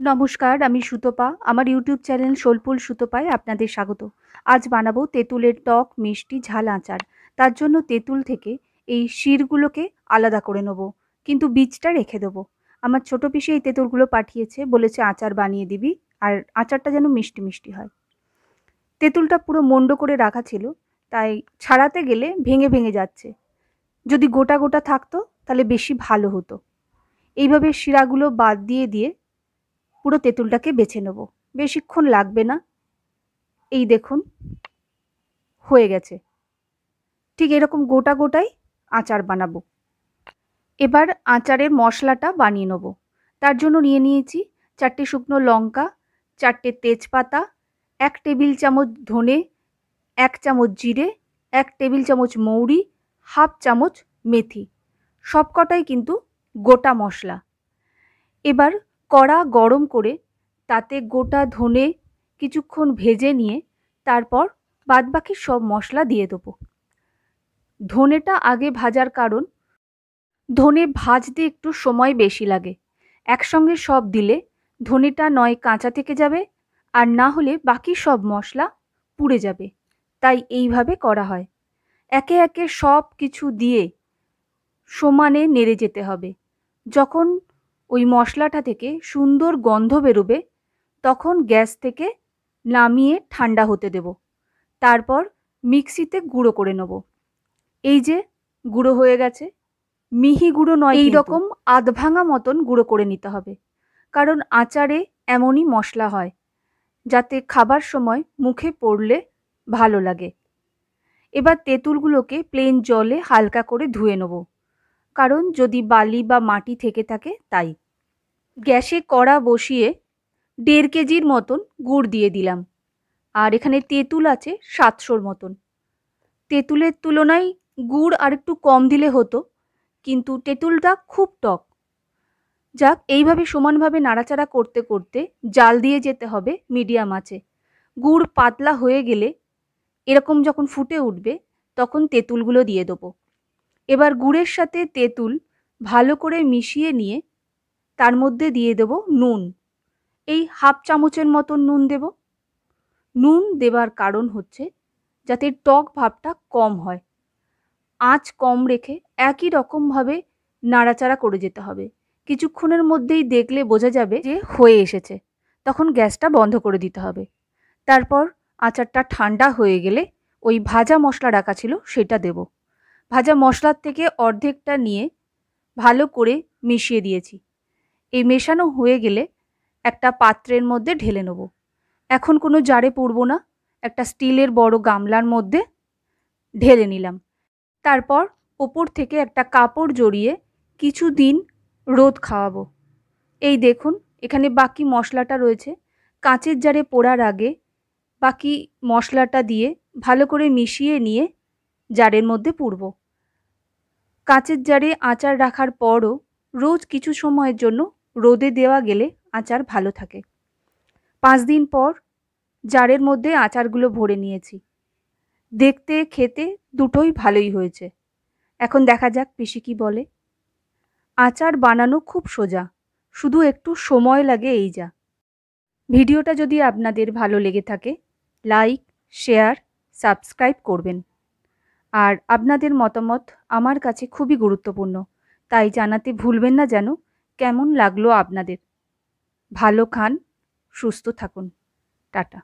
নমস্কার, আমি সুতপা। আমার ইউটিউব চ্যানেল সোলপুল সুতপায় আপনাদের স্বাগত। আজ বানাবো তেঁতুলের টক মিষ্টি ঝাল আচার। তার জন্য তেঁতুল থেকে এই শিরগুলোকে আলাদা করে নেবো, কিন্তু বীজটা রেখে দেবো। আমার ছোট পিসি এই তেঁতুলগুলো পাঠিয়েছে, বলেছে আচার বানিয়ে দিবি, আর আচারটা যেন মিষ্টি মিষ্টি হয়। তেঁতুলটা পুরো মন্ড করে রাখা ছিল, তাই ছাড়াতে গেলে ভেঙে ভেঙে যাচ্ছে। যদি গোটা গোটা থাকতো তাহলে বেশি ভালো হতো। এইভাবে শিরাগুলো বাদ দিয়ে দিয়ে পুরো তেঁতুলটাকে বেছে নেব। বেশিক্ষণ লাগবে না। এই দেখুন, হয়ে গেছে। ঠিক এরকম গোটা গোটাই আচার বানাবো। এবার আচারের মশলাটা বানিয়ে নেব। তার জন্য নিয়ে নিয়েছি 4টে শুকনো লঙ্কা, 4টে তেজপাতা, 1 টেবিল চামচ ধনে, 1 চামচ জিরে, 1 টেবিল চামচ মৌরি, হাফ চামচ মেথি। সবকটাই কিন্তু গোটা মশলা। এবার কড়া গরম করে তাতে গোটা ধনে কিছুক্ষণ ভেজে নিয়ে তারপর বাদবাকি সব মশলা দিয়ে দেবো। ধনেটা আগে ভাজার কারণ, ধনে ভাজতে একটু সময় বেশি লাগে। একসঙ্গে সব দিলে ধনেটা নয় কাঁচা থেকে যাবে, আর না হলে বাকি সব মশলা পুড়ে যাবে। তাই এইভাবে করা হয়। একে একে সব কিছু দিয়ে সমানে নেড়ে যেতে হবে। যখন ওই মশলাটা থেকে সুন্দর গন্ধ বেরোবে, তখন গ্যাস থেকে নামিয়ে ঠান্ডা হতে দেব। তারপর মিক্সিতে গুঁড়ো করে নেব। এই যে গুঁড়ো হয়ে গেছে। মিহি গুঁড়ো নয়, এই রকম আধ ভাঙা মতন গুঁড়ো করে নিতে হবে। কারণ আচারে এমনই মশলা হয় যাতে খাবার সময় মুখে পড়লে ভালো লাগে। এবার তেঁতুলগুলোকে প্লেন জলে হালকা করে ধুয়ে নেব, কারণ যদি বালি বা মাটি থেকে থাকে তাই। গ্যাসে কড়া বসিয়ে 1.5 কেজির মতন গুড় দিয়ে দিলাম। আর এখানে তেঁতুল আছে 700-র মতন। তেঁতুলের তুলনায় গুড় আর একটু কম দিলে হতো, কিন্তু তেঁতুলটা খুব টক। যাক, এইভাবে সমানভাবে নাড়াচাড়া করতে করতে জাল দিয়ে যেতে হবে মিডিয়াম আঁচে। গুড় পাতলা হয়ে গেলে, এরকম যখন ফুটে উঠবে, তখন তেঁতুলগুলো দিয়ে দেবো। এবার গুড়ের সাথে তেঁতুল ভালো করে মিশিয়ে নিয়ে তার মধ্যে দিয়ে দেব নুন। এই হাফ চামচের মতন নুন দেব। নুন দেবার কারণ হচ্ছে যাতে টক ভাবটা কম হয়। আঁচ কম রেখে একই রকমভাবে নাড়াচাড়া করে যেতে হবে। কিছুক্ষণের মধ্যেই দেখলে বোঝা যাবে যে হয়ে এসেছে, তখন গ্যাসটা বন্ধ করে দিতে হবে। তারপর আচারটা ঠান্ডা হয়ে গেলে ওই ভাজা মশলা রাখা ছিল সেটা দেব। ভাজা মশলার থেকে অর্ধেকটা নিয়ে ভালো করে মিশিয়ে দিয়েছি। এই মেশানো হয়ে গেলে একটা পাত্রের মধ্যে ঢেলে নেব। এখন কোনো জারে পুড়ব না, একটা স্টিলের বড় গামলার মধ্যে ঢেলে নিলাম। তারপর ওপর থেকে একটা কাপড় জড়িয়ে কিছুদিন রোদ খাওয়াবো। এই দেখুন, এখানে বাকি মশলাটা রয়েছে। কাঁচের জারে পোড়ার আগে বাকি মশলাটা দিয়ে ভালো করে মিশিয়ে নিয়ে জারের মধ্যে পুড়ব। কাঁচের জারে আচার রাখার পরও রোজ কিছু সময়ের জন্য রোদে দেওয়া গেলে আচার ভালো থাকে। 5 দিন পর জারের মধ্যে আচারগুলো ভরে নিয়েছি। দেখতে খেতে দুটোই ভালোই হয়েছে। এখন দেখা যাক পিসি কি বলে। আচার বানানো খুব সোজা, শুধু একটু সময় লাগে এই যা। ভিডিওটা যদি আপনাদের ভালো লেগে থাকে, লাইক, শেয়ার, সাবস্ক্রাইব করবেন। আর আপনাদের মতামত আমার কাছে খুবই গুরুত্বপূর্ণ, তাই জানাতে ভুলবেন না যেন কেমন লাগলো আপনাদের। ভালো খান, সুস্থ থাকুন। টাটা।